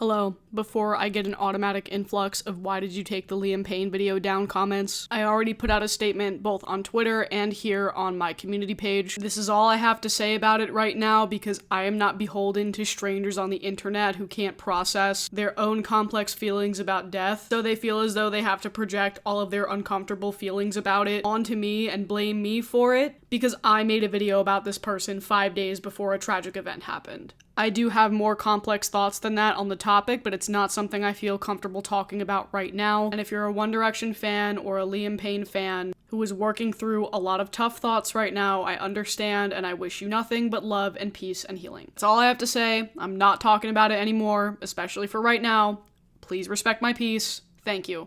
Hello. Before I get an automatic influx of why did you take the Liam Payne video down comments, I already put out a statement both on Twitter and here on my community page. This is all I have to say about it right now because I am not beholden to strangers on the internet who can't process their own complex feelings about death, so they feel as though they have to project all of their uncomfortable feelings about it onto me and blame me for it because I made a video about this person 5 days before a tragic event happened. I do have more complex thoughts than that on the topic, but it's not something I feel comfortable talking about right now. And if you're a One Direction fan or a Liam Payne fan who is working through a lot of tough thoughts right now, I understand and I wish you nothing but love and peace and healing. That's all I have to say. I'm not talking about it anymore, especially for right now. Please respect my peace. Thank you.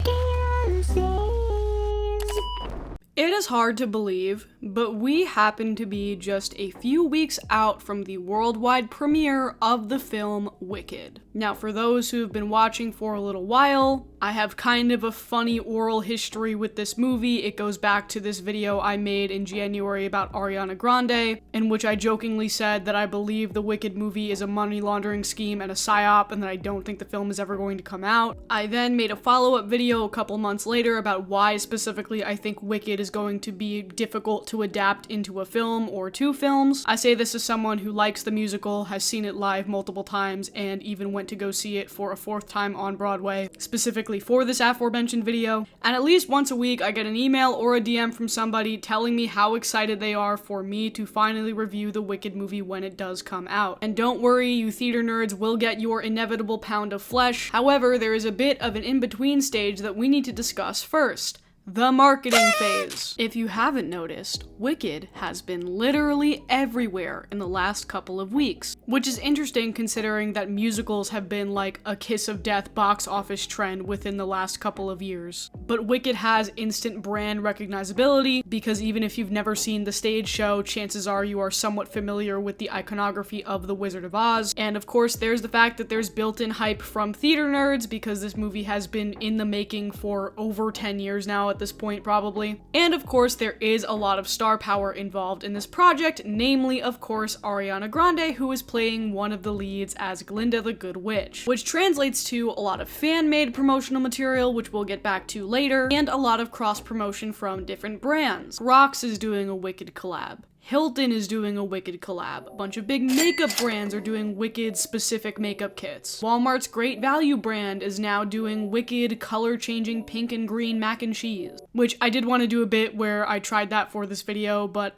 It is hard to believe, but we happen to be just a few weeks out from the worldwide premiere of the film Wicked. Now, for those who have been watching for a little while, I have kind of a funny oral history with this movie. It goes back to this video I made in January about Ariana Grande, in which I jokingly said that I believe the Wicked movie is a money laundering scheme and a psyop, and that I don't think the film is ever going to come out. I then made a follow-up video a couple months later about why specifically I think Wicked is going to be difficult to adapt into a film or two films. I say this as someone who likes the musical, has seen it live multiple times, and even went to go see it for a fourth time on Broadway, specifically for this aforementioned video. And at least once a week, I get an email or a DM from somebody telling me how excited they are for me to finally review the Wicked movie when it does come out. And don't worry, you theater nerds will get your inevitable pound of flesh. However, there is a bit of an in-between stage that we need to discuss first. The marketing phase. If you haven't noticed, Wicked has been literally everywhere in the last couple of weeks, which is interesting considering that musicals have been like a kiss of death box office trend within the last couple of years. But Wicked has instant brand recognizability because even if you've never seen the stage show, chances are you are somewhat familiar with the iconography of The Wizard of Oz. And of course, there's the fact that there's built-in hype from theater nerds because this movie has been in the making for over 10 years now at this point, probably. And of course, there is a lot of star power involved in this project, namely, of course, Ariana Grande, who is playing one of the leads as Glinda the Good Witch, which translates to a lot of fan-made promotional material, which we'll get back to later, and a lot of cross-promotion from different brands. Rox is doing a Wicked collab. Hilton is doing a Wicked collab. A bunch of big makeup brands are doing Wicked-specific makeup kits. Walmart's Great Value brand is now doing Wicked color-changing pink and green mac and cheese, which I did want to do a bit where I tried that for this video, but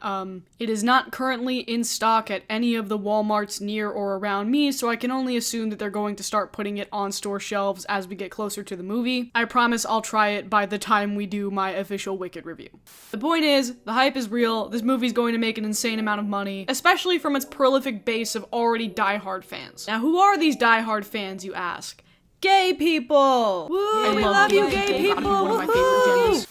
it is not currently in stock at any of the Walmarts near or around me, so I can only assume that they're going to start putting it on store shelves as we get closer to the movie. I promise I'll try it by the time we do my official Wicked review. The point is, the hype is real. This movie's going to make an insane amount of money, especially from its prolific base of already diehard fans. Now, who are these diehard fans, you ask? Gay people! Woo! We love you, gay people! One of my favorite genders.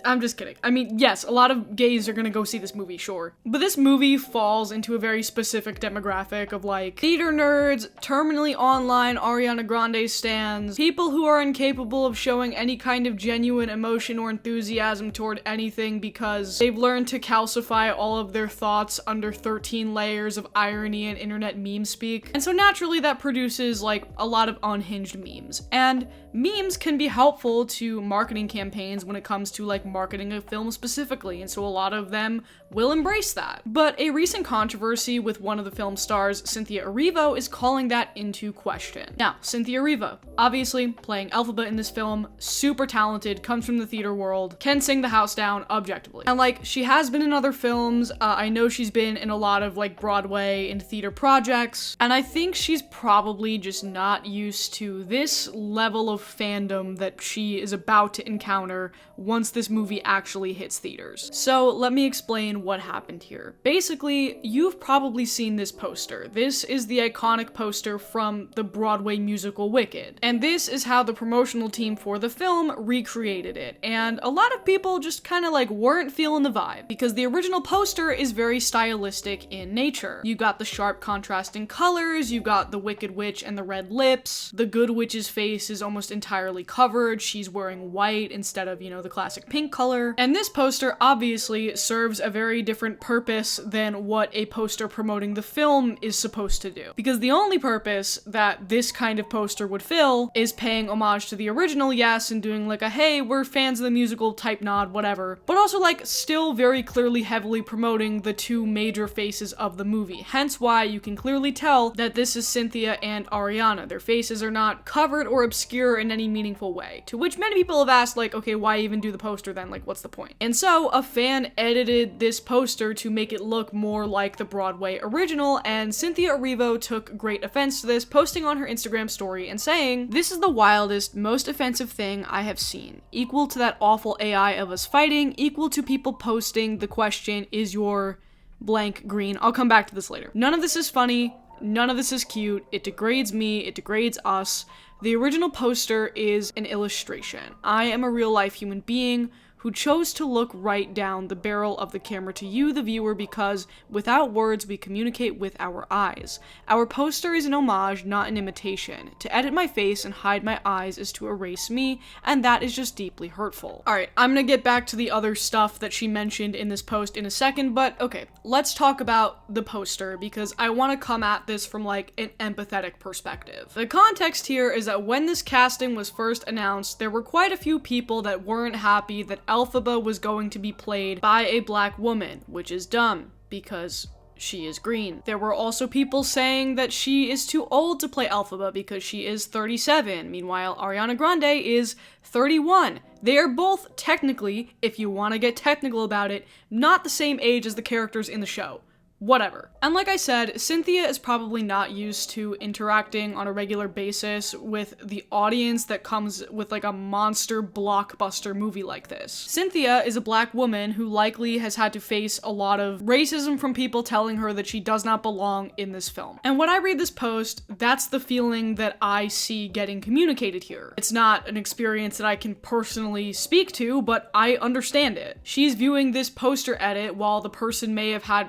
I'm just kidding. I mean, yes, a lot of gays are gonna go see this movie, sure. But this movie falls into a very specific demographic of, like, theater nerds, terminally online Ariana Grande stans, people who are incapable of showing any kind of genuine emotion or enthusiasm toward anything because they've learned to calcify all of their thoughts under 13 layers of irony and internet meme speak. And so naturally that produces, like, a lot of unhinged memes. And memes can be helpful to marketing campaigns when it comes to like marketing a film specifically, and so a lot of them will embrace that. But a recent controversy with one of the film stars, Cynthia Erivo, is calling that into question. Now, Cynthia Erivo, obviously playing Elphaba in this film, super talented, comes from the theater world, can sing the house down objectively. And like, she has been in other films, I know she's been in a lot of like Broadway and theater projects, and I think she's probably just not used to this level of fandom that she is about to encounter once this movie actually hits theaters. So let me explain what happened here. Basically, you've probably seen this poster. This is the iconic poster from the Broadway musical Wicked. And this is how the promotional team for the film recreated it. And a lot of people just kind of like weren't feeling the vibe because the original poster is very stylistic in nature. You got the sharp contrasting colors, you got the Wicked Witch and the red lips. The Good Witch's face is almost entirely covered. She's wearing white instead of, you know, the classic pink color. And this poster obviously serves a very different purpose than what a poster promoting the film is supposed to do. Because the only purpose that this kind of poster would fill is paying homage to the original, yes, and doing like a, hey, we're fans of the musical type nod, whatever. But also like still very clearly heavily promoting the two major faces of the movie. Hence why you can clearly tell that this is Cynthia and Ariana. Their faces are not covered or obscure in any meaningful way. To which many people have asked, like, okay, why even do the poster then? Like, what's the point? And so a fan edited this poster to make it look more like the Broadway original, and Cynthia Erivo took great offense to this, posting on her Instagram story and saying, "This is the wildest, most offensive thing I have seen. Equal to that awful AI of us fighting, equal to people posting the question, is your blank green?" I'll come back to this later. None of this is funny. None of this is cute. It degrades me. It degrades us. The original poster is an illustration. I am a real life human being who chose to look right down the barrel of the camera to you, the viewer, because without words, we communicate with our eyes. Our poster is an homage, not an imitation. To edit my face and hide my eyes is to erase me, and that is just deeply hurtful. Alright, I'm gonna get back to the other stuff that she mentioned in this post in a second, but okay, let's talk about the poster, because I want to come at this from like an empathetic perspective. The context here is that when this casting was first announced, there were quite a few people that weren't happy that Elphaba was going to be played by a black woman, which is dumb, because she is green. There were also people saying that she is too old to play Elphaba because she is 37. Meanwhile, Ariana Grande is 31. They are both technically, if you want to get technical about it, not the same age as the characters in the show. Whatever. And like I said, Cynthia is probably not used to interacting on a regular basis with the audience that comes with like a monster blockbuster movie like this. Cynthia is a black woman who likely has had to face a lot of racism from people telling her that she does not belong in this film. And when I read this post, that's the feeling that I see getting communicated here. It's not an experience that I can personally speak to, but I understand it. She's viewing this poster edit while the person may have had,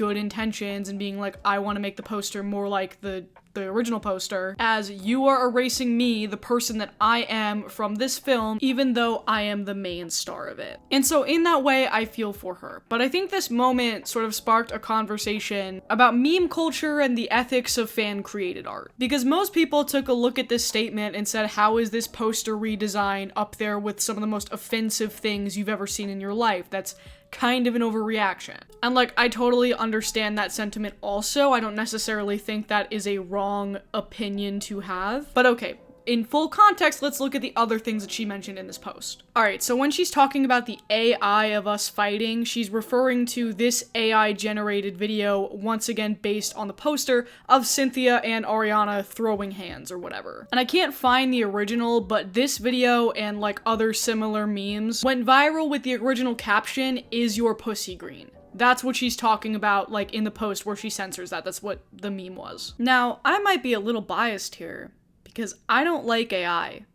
good intentions and being like, I want to make the poster more like the original poster, as you are erasing me, the person that I am from this film, even though I am the main star of it. And so in that way, I feel for her. But I think this moment sort of sparked a conversation about meme culture and the ethics of fan-created art. Because most people took a look at this statement and said, how is this poster redesign up there with some of the most offensive things you've ever seen in your life? That's kind of an overreaction. And like, I totally understand that sentiment also. I don't necessarily think that is a wrong opinion to have. But okay, in full context, let's look at the other things that she mentioned in this post. Alright, so when she's talking about the AI of us fighting, she's referring to this AI generated video, once again based on the poster, of Cynthia and Ariana throwing hands or whatever. And I can't find the original, but this video and like other similar memes went viral with the original caption, "Is your pussy green?" That's what she's talking about, like in the post where she censors that. That's what the meme was. Now, I might be a little biased here, because I don't like AI.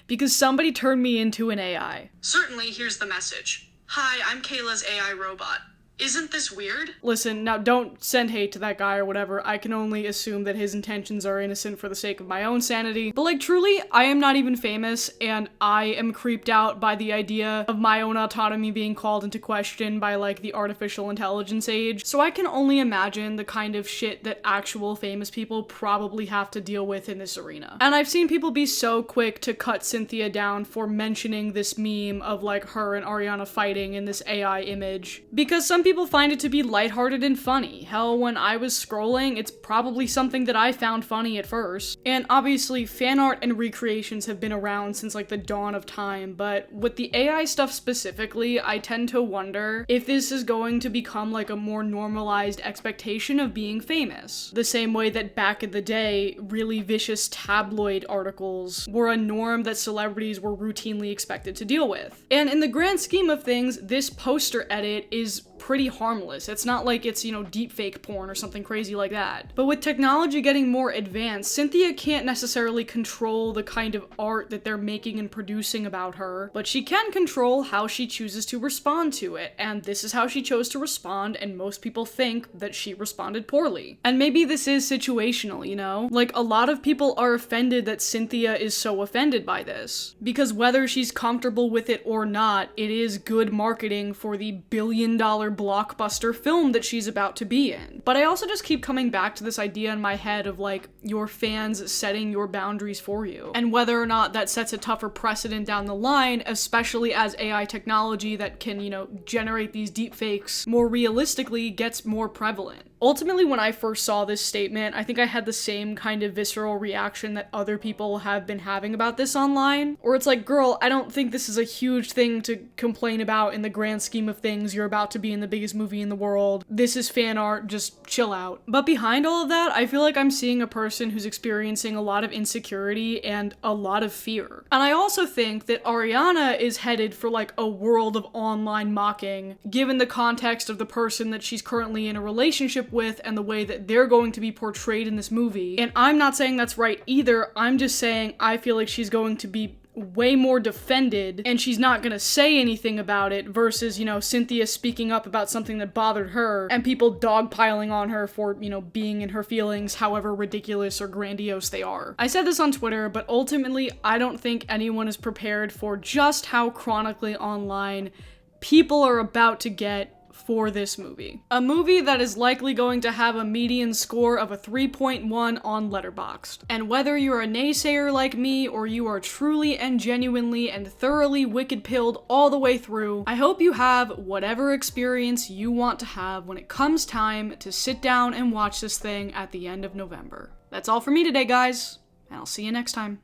Because somebody turned me into an AI. Certainly, here's the message. Hi, I'm Kayla's AI robot. Isn't this weird? Listen, now don't send hate to that guy or whatever. I can only assume that his intentions are innocent for the sake of my own sanity. But like, truly, I am not even famous, and I am creeped out by the idea of my own autonomy being called into question by like the artificial intelligence age. So I can only imagine the kind of shit that actual famous people probably have to deal with in this arena. And I've seen people be so quick to cut Cynthia down for mentioning this meme of like her and Ariana fighting in this AI image, because some people find it to be lighthearted and funny. Hell, when I was scrolling, it's probably something that I found funny at first. And obviously, fan art and recreations have been around since like the dawn of time, but with the AI stuff specifically, I tend to wonder if this is going to become like a more normalized expectation of being famous. The same way that back in the day, really vicious tabloid articles were a norm that celebrities were routinely expected to deal with. And in the grand scheme of things, this poster edit is pretty harmless. It's not like it's, deepfake porn or something crazy like that. But with technology getting more advanced, Cynthia can't necessarily control the kind of art that they're making and producing about her, but she can control how she chooses to respond to it, and this is how she chose to respond, and most people think that she responded poorly. And maybe this is situational, Like, a lot of people are offended that Cynthia is so offended by this, because whether she's comfortable with it or not, it is good marketing for the billion-dollar blockbuster film that she's about to be in. But I also just keep coming back to this idea in my head of, like, your fans setting your boundaries for you, and whether or not that sets a tougher precedent down the line, especially as AI technology that can, generate these deepfakes more realistically gets more prevalent. Ultimately, when I first saw this statement, I think I had the same kind of visceral reaction that other people have been having about this online, where it's like, girl, I don't think this is a huge thing to complain about in the grand scheme of things. You're about to be in the biggest movie in the world. This is fan art, just chill out. But behind all of that, I feel like I'm seeing a person who's experiencing a lot of insecurity and a lot of fear. And I also think that Ariana is headed for like a world of online mocking, given the context of the person that she's currently in a relationship with and the way that they're going to be portrayed in this movie. And I'm not saying that's right either. I'm just saying I feel like she's going to be way more defended and she's not gonna say anything about it versus, Cynthia speaking up about something that bothered her and people dogpiling on her for, being in her feelings, however ridiculous or grandiose they are. I said this on Twitter, but ultimately I don't think anyone is prepared for just how chronically online people are about to get for this movie. A movie that is likely going to have a median score of a 3.1 on Letterboxd. And whether you're a naysayer like me or you are truly and genuinely and thoroughly wicked-pilled all the way through, I hope you have whatever experience you want to have when it comes time to sit down and watch this thing at the end of November. That's all for me today, guys, and I'll see you next time.